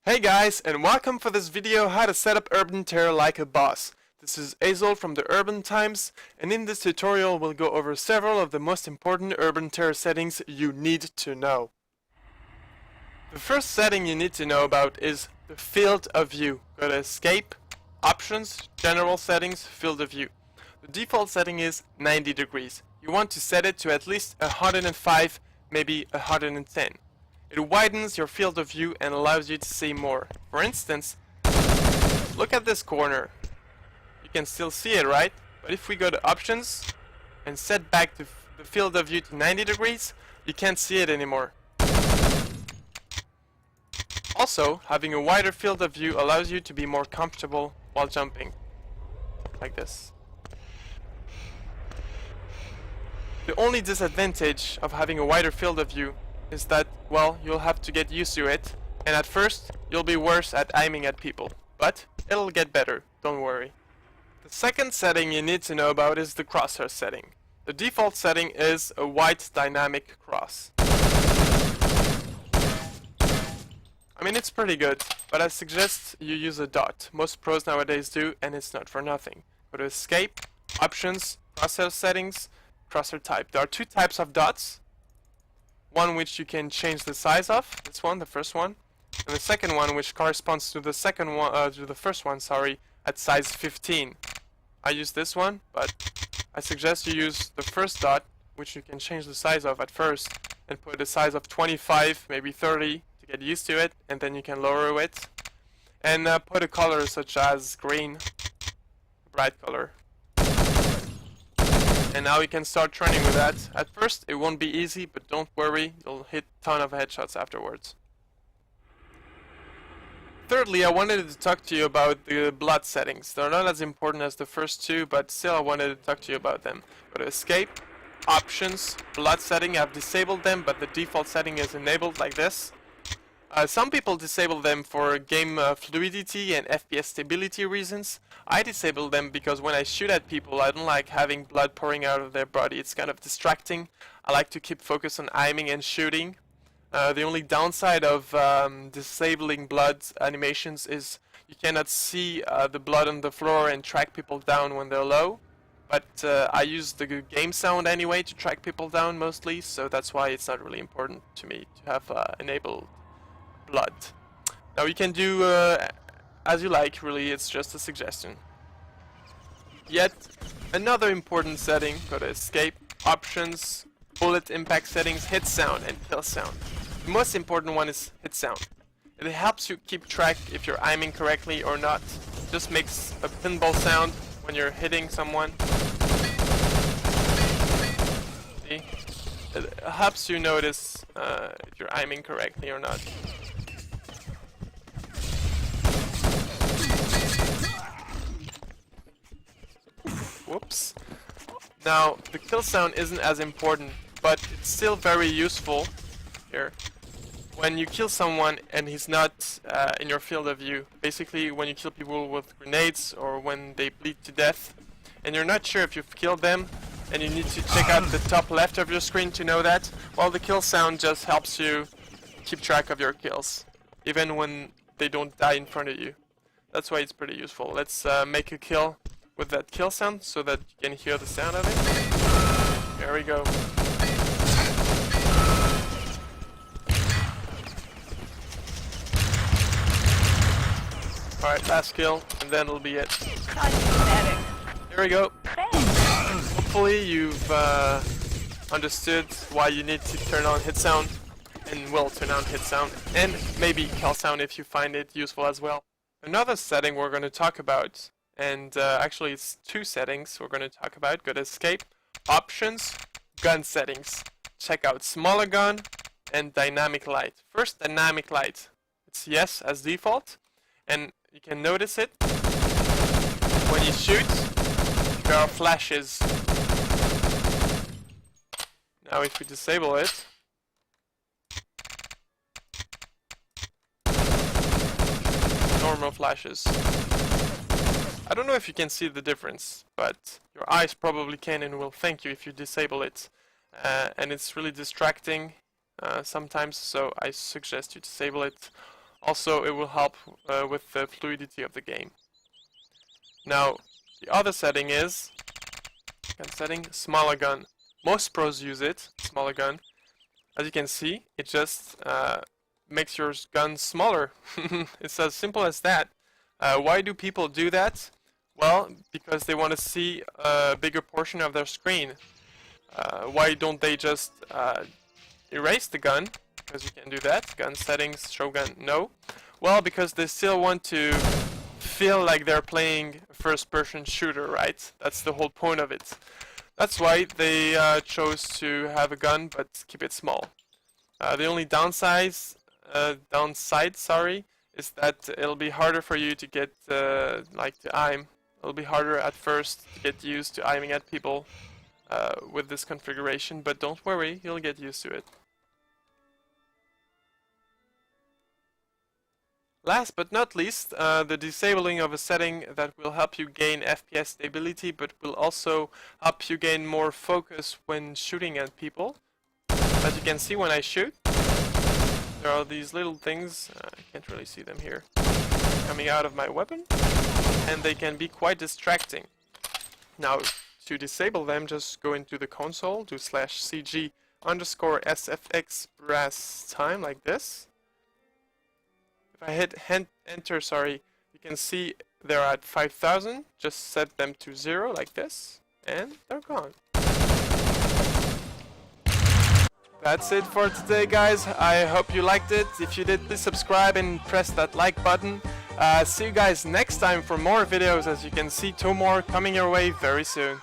Hey guys, and welcome for this video how to set up Urban Terror like a boss. This is Azle from the Urban Times, and in this tutorial we'll go over several of the most important Urban Terror settings you need to know. The first setting you need to know about is the field of view. Go to Escape, Options, General Settings, Field of View. The default setting is 90 degrees. You want to set it to at least 105, maybe 110. It widens your field of view and allows you to see more. For instance, look at this corner. You can still see it, right? But if we go to Options and set back the field of view to 90 degrees, you can't see it anymore. Also, having a wider field of view allows you to be more comfortable while jumping. Like this. The only disadvantage of having a wider field of view is that, well, you'll have to get used to it, and at first you'll be worse at aiming at people, but it'll get better, don't worry. The second setting you need to know about is the crosshair setting. The default setting is a white dynamic cross. I mean, it's pretty good, but I suggest you use a dot. Most pros nowadays do, and it's not for nothing. Go to Escape, Options, Crosshair Settings, Crosshair Type. There are two types of dots. One which you can change the size of, this one, the first one, and the second one which corresponds to the first one, sorry, at size 15. I use this one, but I suggest you use the first dot, which you can change the size of at first, and put a size of 25, maybe 30, to get used to it, and then you can lower it, and put a color such as green, bright color. And now you can start training with that. At first it won't be easy, but don't worry, you'll hit a ton of headshots afterwards. Thirdly, I wanted to talk to you about the blood settings. They're not as important as the first two, but still I wanted to talk to you about them. Go to Escape, Options, Blood setting. I've disabled them, but the default setting is enabled like this. Some people disable them for game fluidity and FPS stability reasons. I disable them because when I shoot at people, I don't like having blood pouring out of their body. It's kind of distracting. I like to keep focus on aiming and shooting. The only downside of disabling blood animations is you cannot see the blood on the floor and track people down when they're low. But I use the game sound anyway to track people down mostly, so that's why it's not really important to me to have enabled blood. Now you can do as you like, really, it's just a suggestion. Yet another important setting, go to Escape, Options, Bullet Impact Settings, Hit Sound and Kill Sound. The most important one is Hit Sound. It helps you keep track if you're aiming correctly or not. It just makes a pinball sound when you're hitting someone. See? It helps you notice if you're aiming correctly or not. Whoops. Now, the kill sound isn't as important, but it's still very useful here. When you kill someone and he's not in your field of view, basically when you kill people with grenades or when they bleed to death, and you're not sure if you've killed them, and you need to check out the top left of your screen to know that, well, the kill sound just helps you keep track of your kills, even when they don't die in front of you. That's why it's pretty useful. Let's make a kill with that kill sound so that you can hear the sound of it. There we go. Alright, last kill, and then it'll be it. There we go. Hopefully you've understood why you need to turn on hit sound, and will turn on hit sound, and maybe kill sound if you find it useful as well. Another setting we're going to talk about, and actually it's two settings we're going to talk about. Go to Escape, Options, Gun Settings. Check out Smaller Gun and Dynamic Light. First, Dynamic Light. It's yes as default, and you can notice it. When you shoot, there are flashes. Now if we disable it, normal flashes. I don't know if you can see the difference, but your eyes probably can and will thank you if you disable it. And it's really distracting sometimes, so I suggest you disable it. Also, it will help with the fluidity of the game. Now, the other setting is gun setting, smaller gun. Most pros use it, smaller gun. As you can see, it just makes your gun smaller. It's as simple as that. Why do people do that? Well, because they want to see a bigger portion of their screen. Why don't they just erase the gun? Because you can do that. Gun settings, show gun, no. Well, because they still want to feel like they're playing a first-person shooter, right? That's the whole point of it. That's why they chose to have a gun but keep it small. The only downside, is that it'll be harder for you to get like to aim. It'll be harder at first to get used to aiming at people with this configuration, but don't worry, you'll get used to it. Last but not least, the disabling of a setting that will help you gain FPS stability, but will also help you gain more focus when shooting at people. As you can see when I shoot, there are these little things, I can't really see them here, coming out of my weapon, and they can be quite distracting. Now, to disable them, just go into the console, do /CG_SFX brass time, like this. If I hit enter, you can see they're at 5000. Just set them to 0 like this, and they're gone. That's it for today, guys. I hope you liked it. If you did, please subscribe and press that like button. See you guys next time for more videos. As you can see, 2 more coming your way very soon.